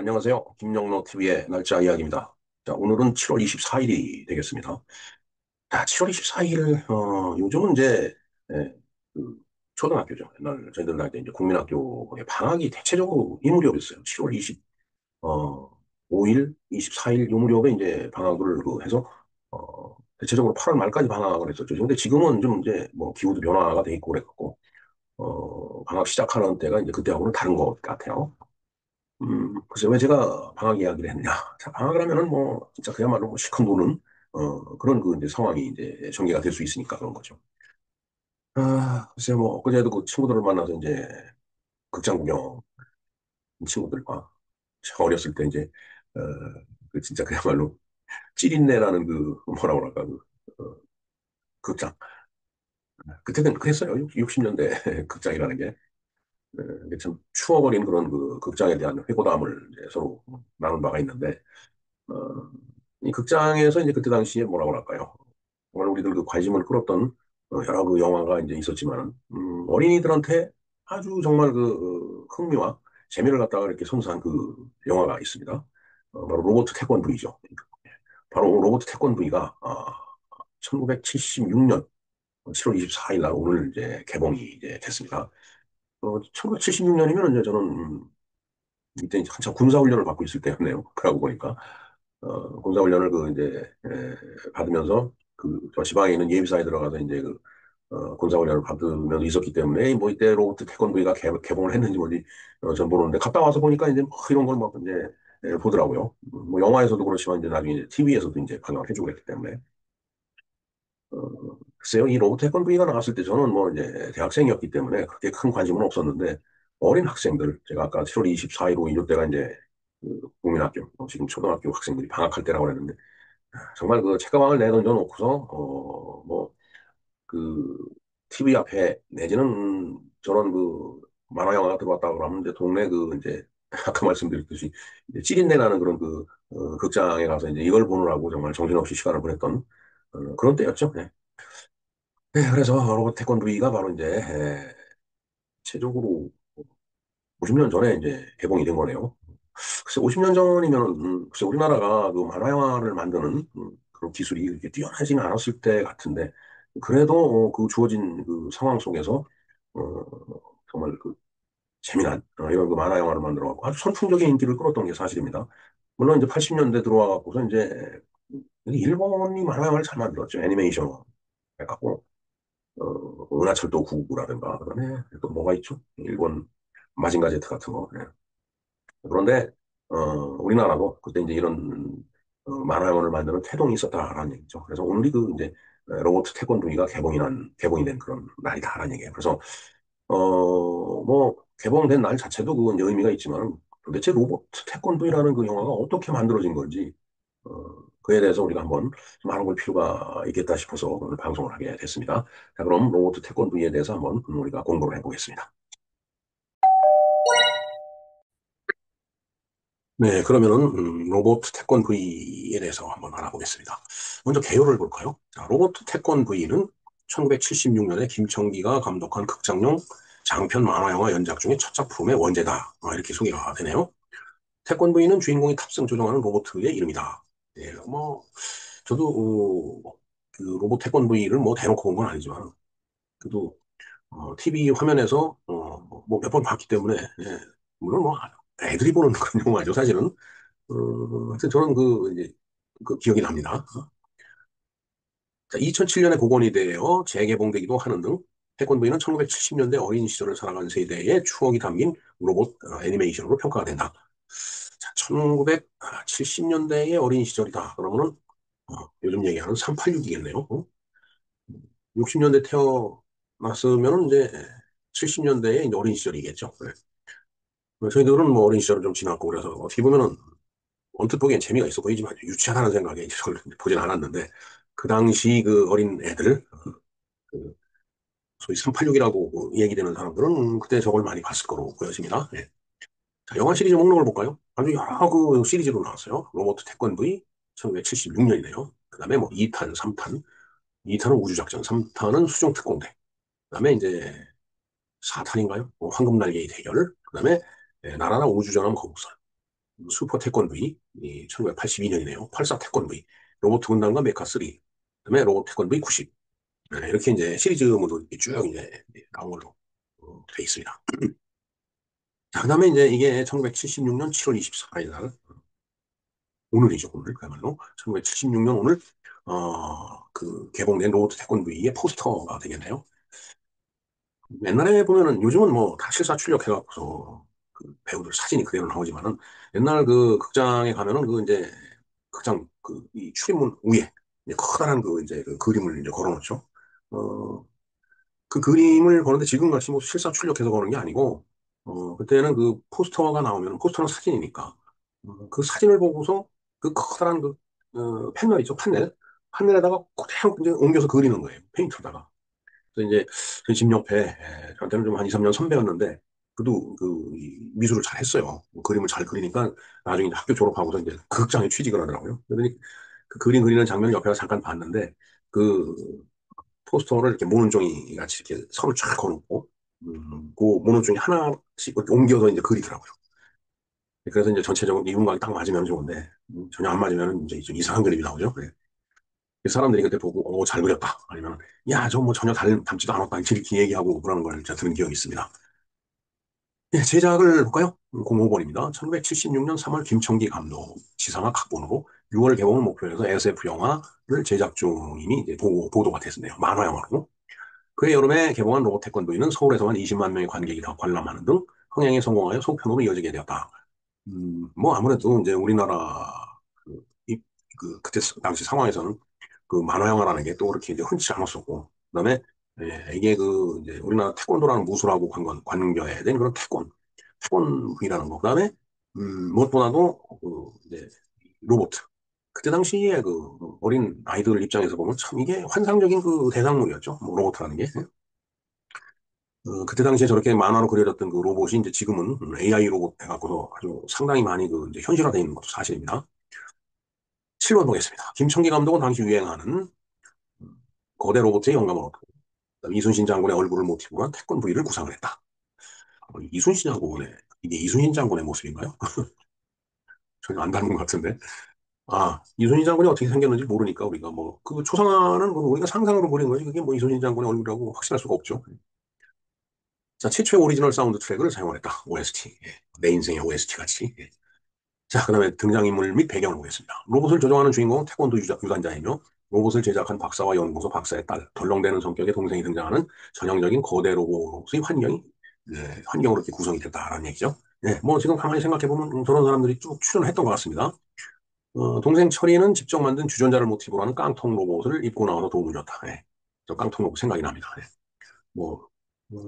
안녕하세요. 김영로 TV의 날짜 이야기입니다. 자, 오늘은 7월 24일이 되겠습니다. 자, 7월 24일, 요즘은 이제, 예, 그, 초등학교죠. 옛날 저희들 나이 때 이제 국민학교의 방학이 대체적으로 이 무렵이었어요. 7월 5일, 24일 요 무렵에 이제 방학을 해서, 대체적으로 8월 말까지 방학을 했었죠. 근데 지금은 좀 이제 뭐 기후도 변화가 돼 있고 그랬고, 방학 시작하는 때가 이제 그때하고는 다른 것 같아요. 글쎄, 왜 제가 방학 이야기를 했냐. 자, 방학을 하면은 뭐, 진짜 그야말로 뭐 시큰 도는, 그런 이제 상황이 이제 전개가 될 수 있으니까 그런 거죠. 글쎄, 뭐, 엊그제도 그 친구들을 만나서 이제 극장 구경, 친구들과 어렸을 때 이제, 어, 그 진짜 그야말로 찌린내라는 뭐라 그럴까, 극장. 그때는 그랬어요. 60년대 극장이라는 게. 이게 참 추억어린 그런 극장에 대한 회고담을 이제 서로 나눈 바가 있는데, 어, 이 극장에서 이제 그때 당시에 뭐라고 할까요? 정말 우리들 관심을 끌었던 여러 영화가 이제 있었지만, 어린이들한테 아주 정말 흥미와 재미를 갖다가 이렇게 선사한 영화가 있습니다. 바로 로버트 태권브이죠. 바로 로버트 태권브이가 1976년 7월 24일 날 오늘 이제 개봉이 이제 됐습니다. 1976년이면 이제 저는 이때 이제 한참 군사훈련을 받고 있을 때였네요. 그러고 보니까. 군사훈련을 이제, 받으면서, 저 지방에 있는 예비사에 들어가서 이제 군사훈련을 받으면서 있었기 때문에, 뭐 이때 로버트 태권브이가 개봉을 했는지 뭐지, 전 모르는데, 갔다 와서 보니까 이제 뭐 이런 걸 막 이제, 보더라고요. 뭐 영화에서도 그렇지만 이제 나중에 이제 TV에서도 이제 방영을 해주고 그랬기 때문에. 글쎄요, 이 로버트 태권브이가 나왔을 때 저는 뭐 이제 대학생이었기 때문에 그렇게 큰 관심은 없었는데, 어린 학생들, 제가 아까 7월 24일, 5일 이때가 이제 국민학교, 지금 초등학교 학생들이 방학할 때라고 그랬는데, 정말 책가방을 내던져 놓고서, 그, TV 앞에, 내지는 저런 만화 영화가 들어왔다 그러면 이제 동네 이제, 아까 말씀드렸듯이, 이제 찌린내 나는 그런 극장에 가서 이제 이걸 보느라고 정말 정신없이 시간을 보냈던 그런 때였죠. 네. 네, 그래서 로봇 태권도이가 바로 이제, 최적으로 50년 전에 이제 개봉이 된 거네요. 글쎄, 50년 전이면, 글쎄, 우리나라가 만화 영화를 만드는 그런 기술이 이렇게 뛰어나지는 않았을 때 같은데, 그래도 주어진 상황 속에서, 어, 정말 재미난, 이런 만화 영화를 만들어갖고 아주 선풍적인 인기를 끌었던 게 사실입니다. 물론 이제 80년대 들어와갖고서 이제, 일본이 만화 영화를 잘 만들었죠. 애니메이션 해갖고, 은하철도 999라든가, 그다음에 또 뭐가 있죠? 일본 마징가 제트 같은 거. 네. 그런데 우리나라도 그때 이제 이런 만화영화를 만드는 태동이 있었다라는 얘기죠. 그래서 오늘이 이제 로버트 태권도이가 개봉이 된 그런 날이다라는 얘기예요. 그래서 뭐 개봉된 날 자체도 이제 의미가 있지만 도대체 로버트 태권도이라는 영화가 어떻게 만들어진 건지 어, 그에 대해서 우리가 한번 좀 알아볼 필요가 있겠다 싶어서 오늘 방송을 하게 됐습니다. 자, 그럼 로버트 태권도이에 대해서 한번 우리가 공부를 해보겠습니다. 네, 그러면은 로버트 태권 V에 대해서 한번 알아보겠습니다. 먼저 개요를 볼까요? 자, 로버트 태권 V는 1976년에 김청기가 감독한 극장용 장편 만화 영화 연작 중에 첫 작품의 원제다. 이렇게 소개가 되네요. 태권 V는 주인공이 탑승 조종하는 로봇의 이름이다. 예, 뭐 저도 로봇 태권 V를 뭐 대놓고 본 건 아니지만 그래도 TV 화면에서 뭐 몇 번 봤기 때문에 예, 물론 뭐 애들이 보는 그런 영화죠, 사실은. 하여튼 저는 이제, 기억이 납니다. 자, 2007년에 복원이 되어 재개봉되기도 하는 등 태권브이는 1970년대 어린 시절을 살아간 세대의 추억이 담긴 로봇 애니메이션으로 평가가 된다. 자, 1970년대의 어린 시절이다. 그러면은 요즘 얘기하는 386이겠네요. 60년대 태어났으면 이제 70년대의 어린 시절이겠죠. 네. 저희들은 뭐 어린 시절을 좀 지났고 그래서 어떻게 보면은 언뜻 보기엔 재미가 있어 보이지만 유치하다는 생각에 이제 저를 보진 않았는데 그 당시 어린 애들 그 소위 386이라고 얘기되는 사람들은 그때 저걸 많이 봤을 거로 보여집니다. 예. 자, 영화 시리즈 목록을 볼까요? 아주 여러 시리즈로 나왔어요. 로버트 태권 V 1976년이네요. 그다음에 뭐 2탄, 3탄, 2탄은 우주작전, 3탄은 수중특공대. 그다음에 이제 4탄인가요? 황금날개의 대결. 그다음에 나라나 우주전함 거북선. 슈퍼 태권브이, 1982년이네요. 84 태권브이, 로봇 군단과 메카 3, 그다음에 로봇 태권브이 90. 네, 이렇게 이제 시리즈물로 이렇게 쭉 이제 나온 걸로 돼 있습니다. 자, 그다음에 이제 이게 1976년 7월 24일 날, 오늘이죠, 오늘. 그야말로. 1976년 오늘, 그 개봉된 로봇 태권브이의 포스터가 되겠네요. 옛날에 보면은 요즘은 뭐 다 실사 출력해갖고서 그 배우들 사진이 그대로 나오지만은 옛날 그 극장에 가면은 그 이제 극장 그 이 출입문 위에 이제 커다란 그 이제 그 그림을 이제 걸어놓죠. 어, 그 그림을 거는데 지금 같이 뭐 실사 출력해서 거는 게 아니고 그때는 그 포스터가 나오면 포스터는 사진이니까 그 사진을 보고서 그 커다란 그 패널 있죠, 판넬. 판넬에다가 그대로 이제 옮겨서 그리는 거예요, 페인트로다가. 그래서 이제 집 옆에 저한테는 좀 한 2, 3년 선배였는데 그도 이 미술을 잘 했어요. 뭐 그림을 잘 그리니까 나중에 이제 학교 졸업하고서 이제 그 극장에 취직을 하더라고요. 그러더니 그 그림 그리는 장면을 옆에서 잠깐 봤는데 그 포스터를 이렇게 모눈종이 같이 이렇게 선을 쫙 그어놓고 그 모눈종이 하나씩 이렇게 옮겨서 이제 그리더라고요. 그래서 이제 전체적으로 이분각이 딱 맞으면 좋은데 전혀 안 맞으면 이제 좀 이상한 그림이 나오죠. 네. 사람들이 그때 보고 잘 그렸다 아니면 야 저 뭐 전혀 닮지도 않았다 이렇게 얘기하고 그러는 걸 제가 들은 기억이 있습니다. 예, 제작을 볼까요? 05번입니다. 1976년 3월 김청기 감독, 지상화 각본으로 6월 개봉을 목표로 해서 SF 영화를 제작 중임이 이제 보도가 됐었네요. 만화 영화로. 그해 여름에 개봉한 로봇 태권도인은 서울에서만 20만 명의 관객이 다 관람하는 등 흥행에 성공하여 소편으로 이어지게 되었다. 뭐 아무래도 이제 우리나라 그, 그때 당시 상황에서는 그 만화 영화라는 게 또 그렇게 이제 흔치 않았었고, 그다음에 이게 그 이제 우리나라 태권도라는 무술하고 관계해야 되는 그런 태권이라는 거, 그다음에 무엇보다도 그 이제 로봇. 그때 당시에 그 어린 아이들 입장에서 보면 참 이게 환상적인 그 대상물이었죠. 뭐 로봇이라는 게. 그때 당시에 저렇게 만화로 그려졌던 그 로봇이 이제 지금은 AI 로봇 해갖고서 아주 상당히 많이 그 이제 현실화되어 있는 것도 사실입니다. 7번 보겠습니다. 김청기 감독은 당시 유행하는 거대 로봇의 영감을 얻고 이순신 장군의 얼굴을 모티브로 한 태권 부위를 구상을 했다. 이순신 장군의 이게 이순신 장군의 모습인가요? 전혀 안 닮은 것 같은데. 이순신 장군이 어떻게 생겼는지 모르니까 우리가 뭐 그 초상화는 뭐 우리가 상상으로 그린 거지 그게 뭐 이순신 장군의 얼굴이라고 확신할 수가 없죠. 자, 최초의 오리지널 사운드 트랙을 사용했다. OST. 예. 내 인생의 OST 같이. 예. 자, 그다음에 등장인물 및 배경을 보겠습니다. 로봇을 조종하는 주인공은 태권도 유단자이며 로봇을 제작한 박사와 연구소 박사의 딸, 덜렁대는 성격의 동생이 등장하는 전형적인 거대 로봇의 환경으로 이렇게 구성이 됐다라는 얘기죠. 예, 뭐 지금 가만히 생각해보면 저런 사람들이 쭉 출연했던 것 같습니다. 동생 철이는 직접 만든 주전자를 모티브로 하는 깡통 로봇을 입고 나와서 도움을 줬다. 예, 저 깡통 로봇 생각이 납니다. 예, 뭐,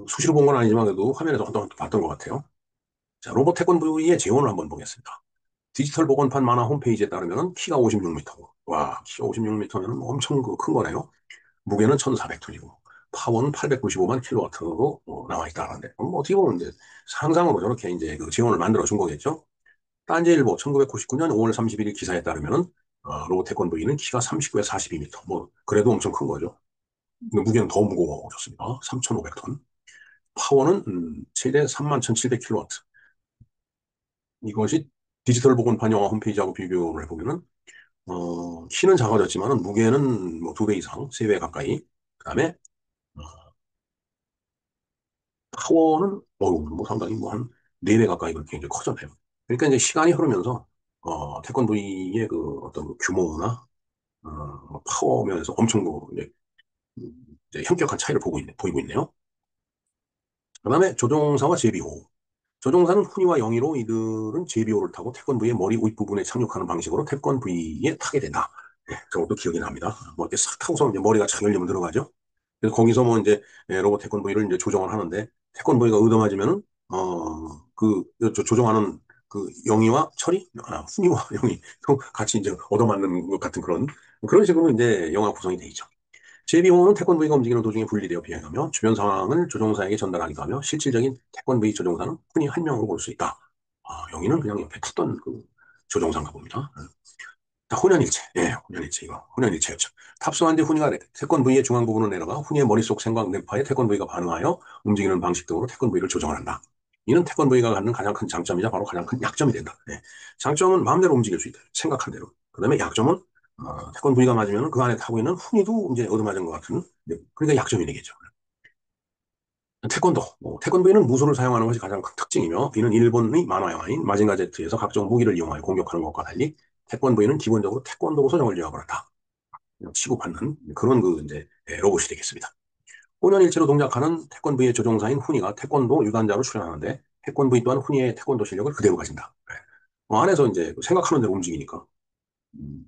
수시로 본 건 아니지만 그래도 화면에서 한번 봤던 것 같아요. 자, 로봇 태권브이의 재원을 한번 보겠습니다. 디지털 복원판 만화 홈페이지에 따르면 키가 56m. 와, 키가 56m면 엄청 큰 거네요. 무게는 1400톤이고, 파워는 895만 킬로와트로 나와 있다는데, 뭐 어떻게 보면 이제 상상으로 저렇게 이제 그 지원을 만들어 준 거겠죠. 딴지일보 1999년 5월 31일 기사에 따르면은 로봇 태권브이는 키가 39에서 42m. 뭐 그래도 엄청 큰 거죠. 근데 무게는 더 무거워졌습니다. 3,500톤. 파워는 최대 31,700킬로와트. 이것이 디지털 복원판 영화 홈페이지하고 비교를 해보면은 키는 작아졌지만 무게는 뭐 2배 이상, 3배 가까이. 그다음에 어, 파워는 뭐 상당히 뭐 한 4배 가까이 그렇게 이제 커졌네요. 그러니까 이제 시간이 흐르면서 태권도의 그 어떤 규모나 뭐 파워 면에서 엄청 이제 현격한 차이를 보이고 있네요. 그다음에 조종사와 제비호. 조종사는 훈이와 영희로 이들은 제비호를 타고 태권브이의 머리 윗부분에 착륙하는 방식으로 태권브이에 타게 된다. 네, 저것도 기억이 납니다. 뭐 이렇게 싹 타고서 이제 머리가 착 열리면 들어가죠. 그래서 거기서 뭐 이제 로봇 태권브이를 이제 조정을 하는데 태권브이가 얻어맞으면은 조종하는 그 영희와 철이 훈이와 영희 같이 이제 얻어맞는 것 같은 그런 식으로 이제 영화 구성이 돼 있죠. 제비호는 태권브이가 움직이는 도중에 분리되어 비행하며 주변 상황을 조종사에게 전달하기도 하며 실질적인 태권브이 조종사는 흔히 한 명으로 볼 수 있다. 여기는 그냥 옆에 탔던 그 조종사인가 봅니다. 자, 혼연일체. 예, 혼연일체 이거. 혼연일체였죠. 탑승한 뒤 훈이가 태권브이의 중앙 부분을 내려가 훈이의 머릿속 생광 뇌파에 태권브이가 반응하여 움직이는 방식 등으로 태권브이를 조정을 한다. 이는 태권브이가 갖는 가장 큰 장점이자 바로 가장 큰 약점이 된다. 네. 장점은 마음대로 움직일 수 있다. 생각한 대로. 그다음에 약점은 태권브이가 맞으면 그 안에 타고 있는 훈이도 이제 얻어맞은 것 같은. 네. 그러니까 약점이 되겠죠. 태권도. 태권도에는 무술을 사용하는 것이 가장 큰 특징이며 이는 일본의 만화 영화인 마징가 Z에서 각종 무기를 이용하여 공격하는 것과 달리 태권도에는 기본적으로 태권도로 소정을 지어버렸다. 치고받는 그런 그 이제 로봇이 되겠습니다. 5년 일체로 동작하는 태권도의 조종사인 훈이가 태권도 유단자로 출연하는데 태권도 또한 훈이의 태권도 실력을 그대로 가진다. 네. 안에서 이제 생각하는 대로 움직이니까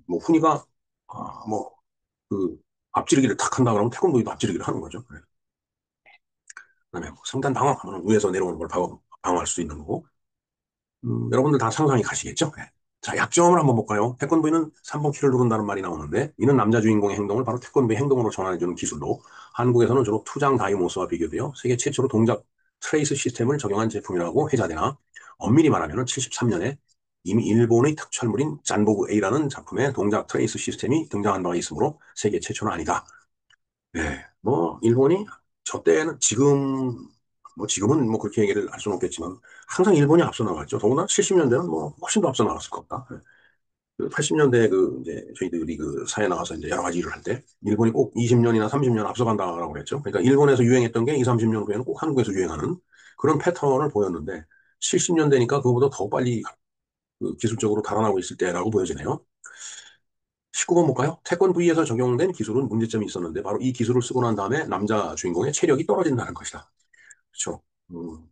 뭐 훈이가 뭐그 앞지르기를 탁 한다 그러면 태권도도 앞지르기를 하는 거죠. 네. 그다음에 뭐 상단 방어하면 위에서 내려오는 걸 방어할 수 있는 거고 여러분들 다 상상이 가시겠죠? 네. 자, 약점을 한번 볼까요? 태권도에는 3번 키를 누른다는 말이 나오는데 이는 남자 주인공의 행동을 바로 태권도의 행동으로 전환해주는 기술로 한국에서는 주로 투장 다이모스와 비교되어 세계 최초로 동작 트레이스 시스템을 적용한 제품이라고 회자되나 엄밀히 말하면 73년에 이미 일본의 특촬물인 잔보그 A라는 작품에 동작 트레이스 시스템이 등장한 바가 있으므로 세계 최초는 아니다. 네, 뭐 일본이 저 때는 지금은 뭐 그렇게 얘기를 할 수는 없겠지만 항상 일본이 앞서 나갔죠. 더구나 70년대는 뭐 훨씬 더 앞서 나갔을 겁니다. 80년대 그 이제 저희들이 그 사회 나가서 이제 여러 가지 일을 할 때 일본이 꼭 20년이나 30년 앞서간다라고 그랬죠. 그러니까 일본에서 유행했던 게 2, 30년 후에는 꼭 한국에서 유행하는 그런 패턴을 보였는데 70년대니까 그거보다 더 빨리 그 기술적으로 달아나고 있을 때라고 보여지네요. 19번 볼까요? 태권 V에서 적용된 기술은 문제점이 있었는데 바로 이 기술을 쓰고 난 다음에 남자 주인공의 체력이 떨어진다는 것이다. 그렇죠.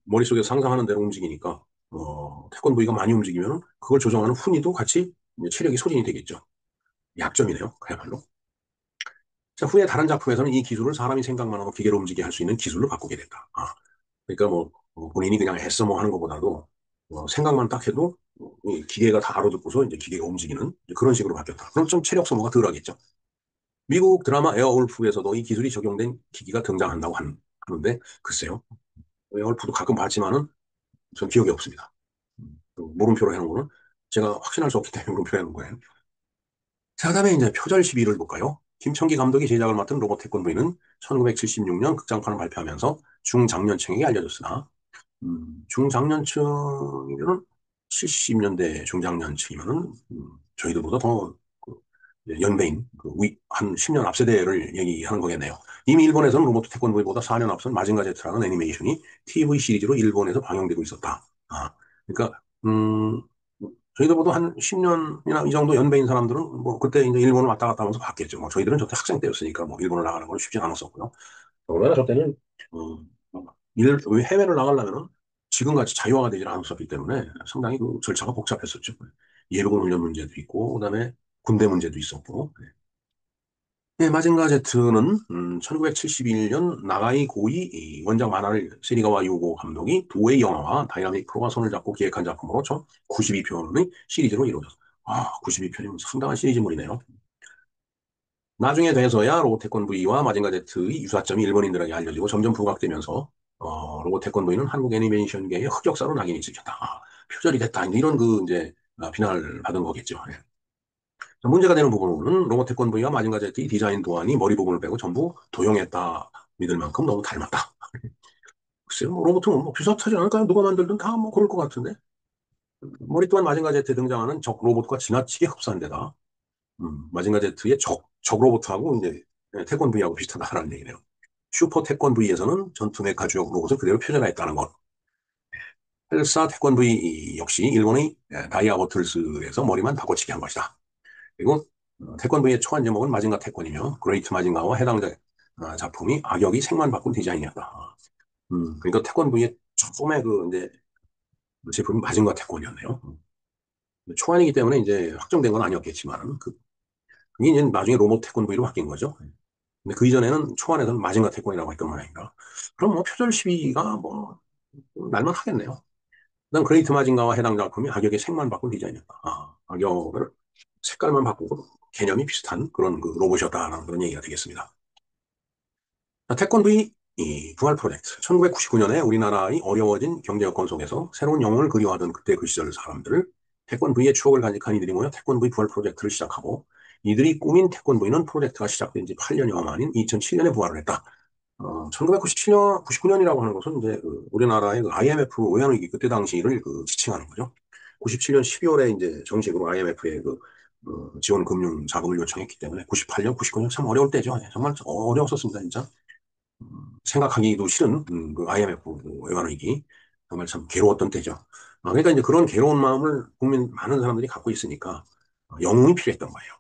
머릿속에 상상하는 대로 움직이니까 태권도가 많이 움직이면 그걸 조정하는 훈이도 같이 이제 체력이 소진이 되겠죠. 약점이네요. 그야말로. 자, 후에 다른 작품에서는 이 기술을 사람이 생각만 하고 기계로 움직이게 할 수 있는 기술로 바꾸게 됐다. 그러니까 본인이 그냥 애써 뭐 하는 것보다도 생각만 딱 해도 이 기계가 다 알아듣고서 이제 기계가 움직이는 이제 그런 식으로 바뀌었다. 그럼 좀 체력 소모가 덜 하겠죠. 미국 드라마 에어울프에서도 이 기술이 적용된 기기가 등장한다고 하는데 글쎄요. 에어울프도 가끔 봤지만은 전 기억이 없습니다. 물음표로 해놓은 거는 제가 확신할 수 없기 때문에 물음표 해놓은 거예요. 자, 그다음에 이제 표절 시비를 볼까요? 김청기 감독이 제작을 맡은 로봇 태권브이는 1976년 극장판을 발표하면서 중장년층에게 알려졌으나 중장년층이면은 70년대 중장년층이면은 저희들보다 더그 연배인 한 10년 앞 세대를 얘기하는 거겠네요. 이미 일본에서는 로봇 태권도보다 4년 앞선 마징가 제트라는 애니메이션이 TV 시리즈로 일본에서 방영되고 있었다. 그러니까 저희들보다 한 10년이나 이 정도 연배인 사람들은 뭐 그때 이제 일본을 왔다 갔다 하면서 봤겠죠. 뭐 저희들은 저때 학생 때였으니까 뭐 일본을 나가는 건 쉽지 않았었고요. 그러나 저 때는 해외를 나가려면은 지금같이 자유화가 되지 않았었기 때문에 상당히 그 절차가 복잡했었죠. 예비군 훈련 문제도 있고, 그다음에 군대 문제도 있었고. 네, 마징가 제트는 1971년 나가이 고이 이 원작 만화를 세리가와 요고 감독이 도의 영화와 다이나믹 프로가 손을 잡고 기획한 작품으로 총 92편의 시리즈로 이루어졌다. 92편이면 상당한 시리즈물이네요. 나중에 돼서야 로봇 태권브이와 마징가 Z의 유사점이 일본인들에게 알려지고 점점 부각되면서 로봇 태권브이는 한국 애니메이션계의 흑역사로 낙인이 찍혔다. 표절이 됐다. 이런 그 이제 비난을 받은 거겠죠. 예. 문제가 되는 부분은 로봇 태권브이와 마징가 Z의 디자인 도안이 머리 부분을 빼고 전부 도용했다. 믿을 만큼 너무 닮았다. 글쎄요, 뭐 로봇은 뭐 비슷하지 않을까요? 누가 만들든 다 뭐 그럴 것 같은데. 머리 또한 마징가 Z에 등장하는 적 로봇과 지나치게 흡사한 데다 마징가 Z의 적 로봇하고 이제 태권브이하고 비슷하다는 얘기네요. 슈퍼 태권브이에서는 전투 메카 주역 로봇을 그대로 표현했다는 것. 헬사 태권브이 역시 일본의 다이아 버틀스에서 머리만 바꿔치기 한 것이다. 그리고 태권브이의 초안 제목은 마징가 태권이며 그레이트 마징가와 해당 작품이 악역이 색만 바꾼 디자인이었다. 그러니까 태권브이의 처음에 그 이제 제품이 마징가 태권이었네요. 초안이기 때문에 이제 확정된 건 아니었겠지만 그게 이제 나중에 로봇 태권브이로 바뀐 거죠. 근데 그 이전에는 초안에서는 마징가 태권이라고 했던 모양인가. 그럼 뭐 표절 시비가 뭐 날만 하겠네요. 그다음 그레이트 마징가와 해당 작품이 악역의 색만 바꾼 디자인이었다. 악역을 색깔만 바꾸고 개념이 비슷한 그런 그 로봇이었다라는 그런 얘기가 되겠습니다. 자, 태권브이 이 부활 프로젝트. 1999년에 우리나라의 어려워진 경제 여건 속에서 새로운 영웅을 그리워하던 그때 그 시절 사람들을 태권브이의 추억을 간직한 이들이 모여 태권브이 부활 프로젝트를 시작하고 이들이 꾸민 태권브이는 프로젝트가 시작된 지 8년여 만인 2007년에 부활을 했다. 1997년, 99년이라고 하는 것은 이제 그 우리나라의 그 IMF 외환위기 그때 당시를 그 지칭하는 거죠. 97년 12월에 이제 정식으로 IMF에 그 지원 금융 자금을 요청했기 때문에 98년, 99년 참 어려울 때죠. 예, 정말 어려웠었습니다, 진짜. 생각하기도 싫은 그 IMF 외환위기 정말 참 괴로웠던 때죠. 그러니까 이제 그런 괴로운 마음을 국민 많은 사람들이 갖고 있으니까 영웅이 필요했던 거예요.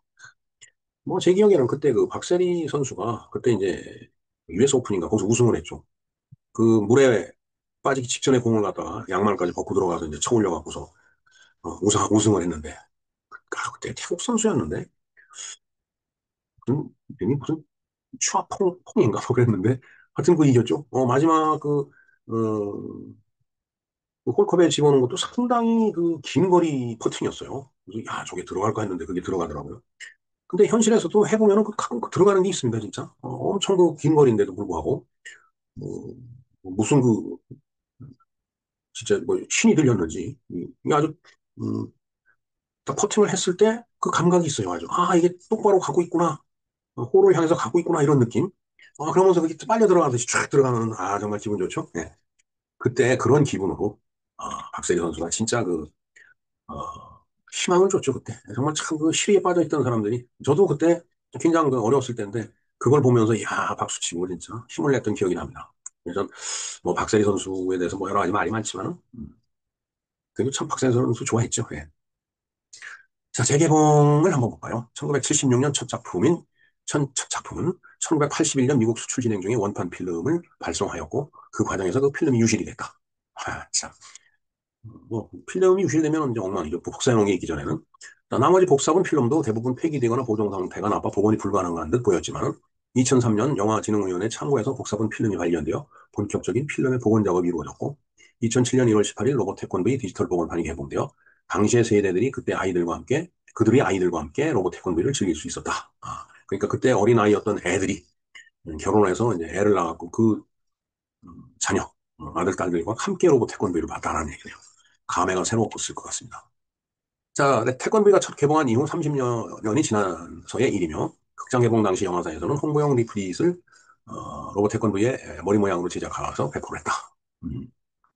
뭐 제 기억에는 그때 그 박세리 선수가 그때 이제 US 오픈인가 거기서 우승을 했죠. 그 물에 빠지기 직전에 공을 갖다가 양말까지 벗고 들어가서 이제 쳐 올려갖고서 우승을 했는데 그때 태국 선수였는데 무슨 이름이 무슨 슈아퐁인가 뭐 그랬는데 하여튼 그 이겼죠. 마지막 그 홀컵에 집어넣은 것도 상당히 그 긴 거리 퍼팅이었어요. 그래서 야 저게 들어갈까 했는데 그게 들어가더라고요. 근데 현실에서도 해보면은 그 가끔 들어가는 게 있습니다, 진짜. 엄청 그 긴 거리인데도 불구하고 무슨 그 진짜 뭐 신이 들렸는지 이게 아주 음, 딱 퍼팅을 했을 때 그 감각이 있어요. 아주 이게 똑바로 가고 있구나. 홀을 향해서 가고 있구나 이런 느낌. 그러면서 그게 빨려 들어가듯이 쫙 들어가는 정말 기분 좋죠. 예. 그때 그런 기분으로 박세리 선수가 진짜 희망을 줬죠 그때. 정말 참 그 시리에 빠져 있던 사람들이 저도 그때 굉장히 그 어려웠을 때인데 그걸 보면서 야 박수 치고 진짜 힘을 냈던 기억이 납니다. 그래서 뭐 박세리 선수에 대해서 뭐 여러 가지 말이 많지만 그래도 참 박세리 선수 좋아했죠. 예. 자, 재개봉을 한번 볼까요? 1976년 첫 작품은 1981년 미국 수출 진행 중에 원판 필름을 발송하였고, 그 과정에서 그 필름이 유실이 됐다. 참. 뭐, 필름이 유실되면 이제 엉망이죠. 복사해 놓은 게 있기 전에는. 나머지 복사본 필름도 대부분 폐기되거나 보존 상태가 나빠 복원이 불가능한 듯 보였지만, 2003년 영화진흥위원회 참고해서 복사본 필름이 발견되어 본격적인 필름의 복원 작업이 이루어졌고, 2007년 1월 18일 로봇 태권도의 디지털 복원판이 개봉되어 당시의 세대들이 그들의 아이들과 함께 로봇 태권도를 즐길 수 있었다. 그러니까 그때 어린아이였던 애들이 결혼을 해서 이제 애를 낳았고 그 자녀, 아들, 딸들과 함께 로봇 태권도를 봤다라는 얘기네요. 감회가 새로웠을 것 같습니다. 자, 태권도가 첫 개봉한 이후 30년이 지나서의 일이며 극장 개봉 당시 영화사에서는 홍보용 리프릿을 로봇 태권도의 머리 모양으로 제작해서 배포를 했다. 음,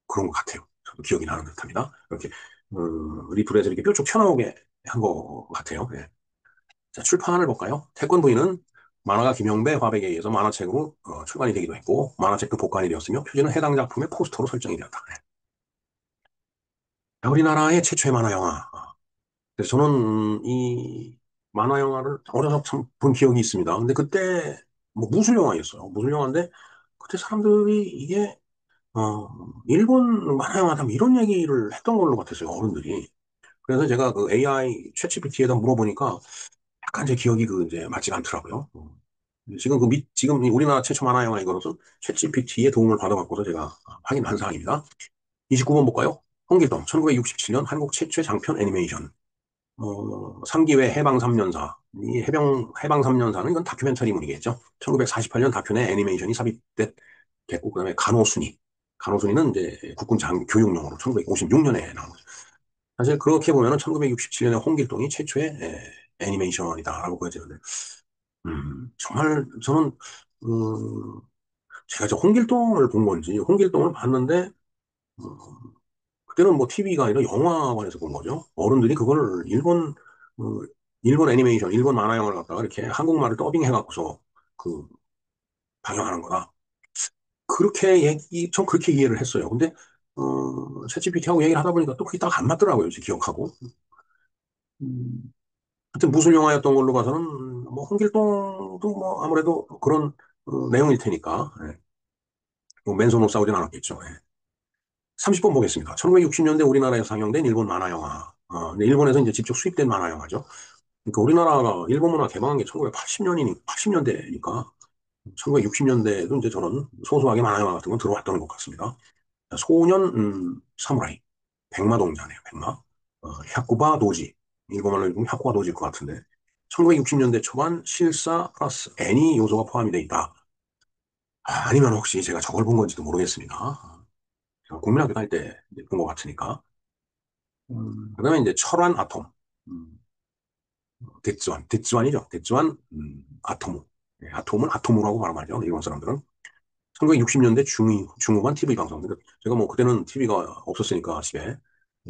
그런 것 같아요. 저도 기억이 나는 듯합니다. 이렇게 리플에서 이렇게 뾰족 튀어나오게 한 것 같아요. 예. 자, 출판을 볼까요? 태권부인은 만화가 김영배 화백에 의해서 만화책으로 출간이 되기도 했고 만화책도 복간이 되었으며 표지는 해당 작품의 포스터로 설정이 되었다. 자, 우리나라의 최초의 만화 영화. 그래서 저는 이 만화 영화를 어려서 참 본 기억이 있습니다. 근데 그때 뭐 무술 영화였어요. 무술 영화인데 그때 사람들이 이게 일본 만화 영화다 뭐 이런 얘기를 했던 걸로 같았어요. 어른들이. 그래서 제가 그 AI 챗GPT에다 물어보니까 약간 제 기억이 그 이제 맞지가 않더라고요. 지금 지금 이 우리나라 최초 만화 영화 이거로서 챗GPT의 도움을 받아갖고서 제가 확인한 사항입니다. 29번 볼까요? 홍길동, 1967년 한국 최초의 장편 애니메이션. 3기회 해방 3년사. 이 해방 3년사는 이건 다큐멘터리물이겠죠. 1948년 다큐 내 애니메이션이 삽입됐고, 그 다음에 간호순이. 간호순이는 이제 국군 교육용으로 1956년에 나온 거죠. 사실 그렇게 보면은 1967년에 홍길동이 최초의 애니메이션이다라고 보여지는데, 정말 저는 제가 저 홍길동을 본 건지 홍길동을 봤는데 그때는 뭐 TV가 아니라 영화관에서 본 거죠. 어른들이 그걸 어, 일본 애니메이션, 일본 만화 영화를 갖다가 이렇게 한국말을 더빙해갖고서 그 방영하는 거다. 전 그렇게 이해를 했어요. 근데 챗GPT하고 얘기를 하다 보니까 또 그게 딱 안 맞더라고요. 제 기억하고. 음, 하여튼 무술 영화였던 걸로 봐서는 뭐 홍길동도 뭐 아무래도 그런 내용일 테니까 뭐 맨손으로 싸우진 않았겠죠. 30번 보겠습니다. 1960년대 우리나라에서 상영된 일본 만화 영화. 근데 일본에서 이제 직접 수입된 만화 영화죠. 그러니까 우리나라가 일본 문화 개방한 게 80년대니까 1960년대에도 이제 저런 소소하게 만화 영화 같은 건 들어왔던 것 같습니다. 소년 사무라이, 백마동자네요. 백마. 샤쿠바 도지. 일본말로 읽으면 샤쿠바 도지일 것 같은데 1960년대 초반 실사 플러스 애니 요소가 포함이 돼 있다. 아니면 혹시 제가 저걸 본 건지도 모르겠습니다. 국민학교 다닐 때 본 것 같으니까. 그다음에 이제 철환 아톰, 음, 대쯔완이죠. 대쯔완, 아토무. 아톰을 아토무라고 말하죠. 일본 사람들은. 1960년대 중후반 TV 방송. 근데 제가 뭐 그때는 TV가 없었으니까 집에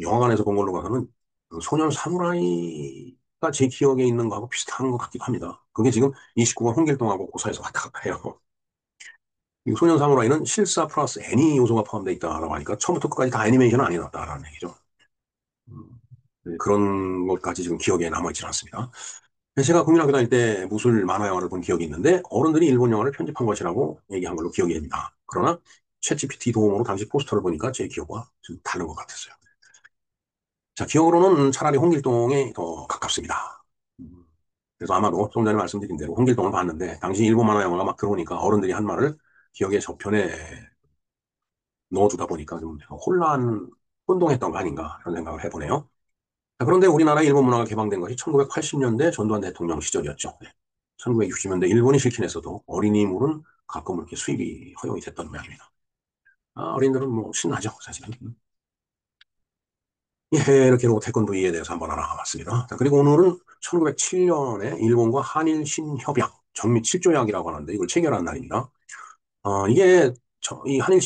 영화관에서 본 걸로 봐서는 그 소년 사무라이가 제 기억에 있는 거하고 비슷한 것 같기도 합니다. 그게 지금 29번 홍길동하고 고사에서 왔다 갔다 해요. 이 소년 사무라이는 실사 플러스 애니 요소가 포함되어 있다라고 하니까 처음부터 끝까지 다 애니메이션은 아니었다라는 얘기죠. 음, 네, 그런 것까지 지금 기억에 남아있지는 않습니다. 제가 국민학교 다닐 때 무술 만화 영화를 본 기억이 있는데 어른들이 일본 영화를 편집한 것이라고 얘기한 걸로 기억이 됩니다. 그러나 챗GPT 도움으로 당시 포스터를 보니까 제 기억과 좀 다른 것 같았어요. 자, 기억으로는 차라리 홍길동에 더 가깝습니다. 음, 그래서 아마도 좀 전에 말씀드린 대로 홍길동을 봤는데 당시 일본 만화 영화가 막 들어오니까 어른들이 한 말을 기억의 저편에 넣어주다 보니까 좀 혼동했던 거 아닌가 이런 생각을 해보네요. 자, 그런데 우리나라 일본 문화가 개방된 것이 1980년대 전두환 대통령 시절이었죠. 1960년대 일본이 싫긴 했어도 어린이물은 가끔 이렇게 수입이 허용이 됐던 모양입니다. 어린이들은 뭐 신나죠, 사실은. 예, 이렇게 로고 태권도에 대해서 한번 알아봤습니다. 자, 그리고 오늘은 1907년에 일본과 한일 신협약, 정미 7조약이라고 하는데 이걸 체결한 날입니다. 이게 이 한일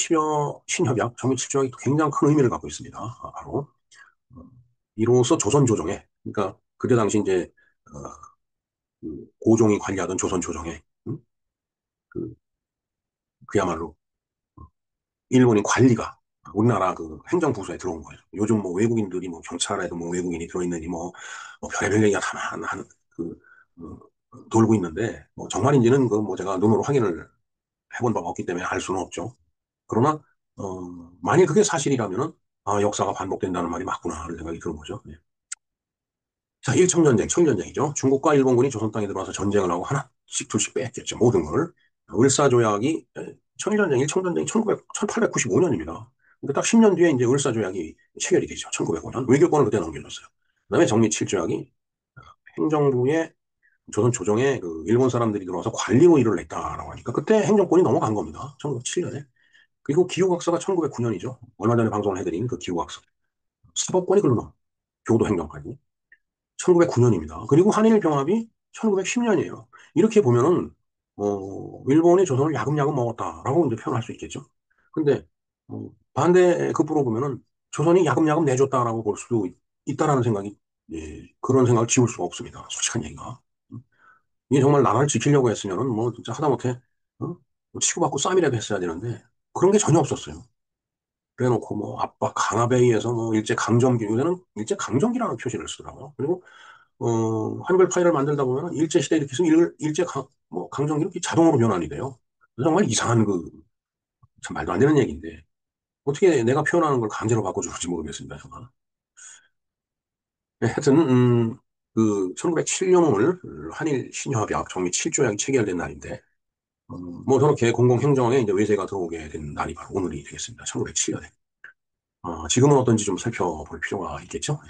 신협약, 정미 7조약이 굉장히 큰 의미를 갖고 있습니다. 바로 어, 이로써 조선 조정에, 그러니까 그때 당시 이제 어, 그 고종이 관리하던 조선 조정에 그, 그야말로 일본인 관리가 우리나라 그 행정부서에 들어온 거예요. 요즘 뭐 외국인들이 뭐 경찰에도 뭐 외국인이 들어있느니 뭐 별의별 얘기가 다 그, 어, 돌고 있는데 뭐 정말인지는 그 뭐 제가 눈으로 확인을 해본 바가 없기 때문에 알 수는 없죠. 그러나 만일 그게 사실이라면은 역사가 반복된다는 말이 맞구나 하는 생각이 드는 거죠. 네. 자, 일청전쟁, 청일전쟁이죠. 중국과 일본군이 조선 땅에 들어와서 전쟁을 하고 하나씩 둘씩 뺏겼죠. 모든 걸. 을사조약이 청일전쟁, 일청전쟁이 1895년입니다. 근데 딱 10년 뒤에 이제 을사조약이 체결이 되죠. 1905년. 외교권을 그때 넘겨줬어요. 그다음에 정리 7조약이 행정부의 조선 조정에 그 일본 사람들이 들어와서 관리로 일을 했다라고 하니까 그때 행정권이 넘어간 겁니다. 1907년에. 그리고 기후각서가 1909년이죠. 얼마 전에 방송을 해드린 그 기후각서. 사법권이 글로 넘어. 교도 행정까지. 1909년입니다. 그리고 한일 병합이 1910년이에요. 이렇게 보면은 일본이 조선을 야금야금 먹었다라고 이제 표현할 수 있겠죠. 근데 반대 급부로 보면은 조선이 야금야금 내줬다라고 볼 수도 있다라는 생각이 그런 생각을 지울 수가 없습니다. 솔직한 얘기가. 이게 정말 나라를 지키려고 했으면은 뭐 진짜 하다못해 어? 뭐 치고받고 싸움이라도 했어야 되는데 그런 게 전혀 없었어요. 그래놓고 뭐 압박 강압에 의해서 뭐 일제 강점기 요새는 일제 강점기라는 표시를 쓰더라고요. 그리고 한글 파일을 만들다 보면 일제시대 이렇게 해서 뭐 강점기로 이렇게 자동으로 변환이 돼요. 정말 이상한 참 말도 안 되는 얘기인데, 어떻게 내가 표현하는 걸 강제로 바꿔주는지 모르겠습니다, 정말. 네, 하여튼, 그, 1907년 오늘 한일 신협약 정미 7조약이 체결된 날인데, 뭐 저렇게 공공행정에 이제 외세가 들어오게 된 날이 바로 오늘이 되겠습니다. 1907년에. 지금은 어떤지 좀 살펴볼 필요가 있겠죠?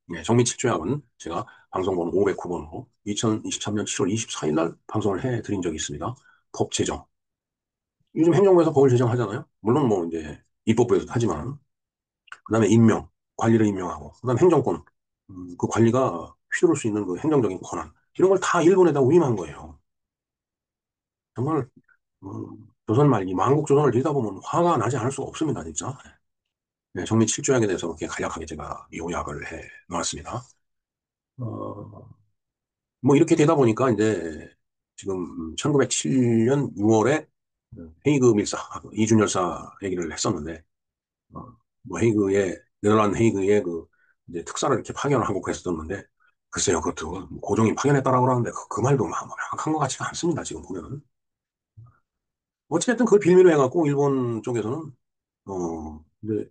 네, 정미칠조약은 제가 방송번호 509번으로 2023년 7월 24일 날 방송을 해드린 적이 있습니다. 법 제정. 요즘 행정부에서 법을 제정하잖아요. 물론 뭐 이제 입법부에서도 하지만, 그 다음에 관리를 임명하고, 그 다음에 행정권, 그 관리가 휘두를 수 있는 그 행정적인 권한, 이런 걸 다 일본에다 위임한 거예요. 정말, 조선 말기, 만국조선을 들이다 보면 화가 나지 않을 수가 없습니다, 진짜. 네, 정미칠조약에 대해서 이렇게 간략하게 제가 요약을 해 놓았습니다. 어, 뭐 이렇게 되다 보니까 이제 지금 1907년 6월에 헤이그 밀사, 이준 열사 얘기를 했었는데, 어, 뭐 네덜란드 헤이그에 그 이제 특사를 이렇게 파견을 하고 그랬었는데, 글쎄요, 그것도 고종이 파견했다라고 하는데 그 말도 막 명확한 것 같지가 않습니다, 지금 보면은. 어찌됐든 그걸 빌미로 해갖고 일본 쪽에서는, 이제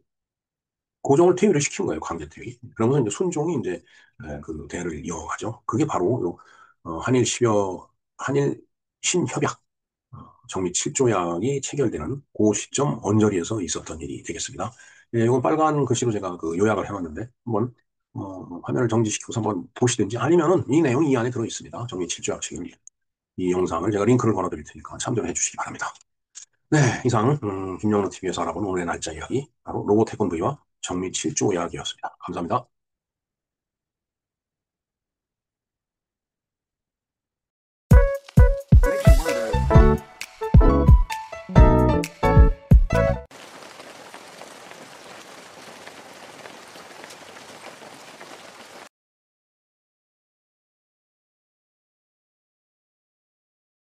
고종을 퇴위를 시킨 거예요, 강제 퇴위. 그러면서 이제 순종이 이제 그 대를 이어가죠. 그게 바로 한일 신협약 정미 7조약이 체결되는 그 시점 언저리에서 있었던 일이 되겠습니다. 예, 이건 빨간 글씨로 제가 그 요약을 해놨는데 한번 화면을 정지시켜서 한번 보시든지 아니면은 이 내용이 이 안에 들어 있습니다. 정미 7조약 체결 이 영상을 제가 링크를 걸어드릴 테니까 참조해 주시기 바랍니다. 네, 이상 김영로 TV에서 알아본 오늘의 날짜 이야기 바로 로봇 태권브이와 정미 7조 이야기였습니다. 감사합니다.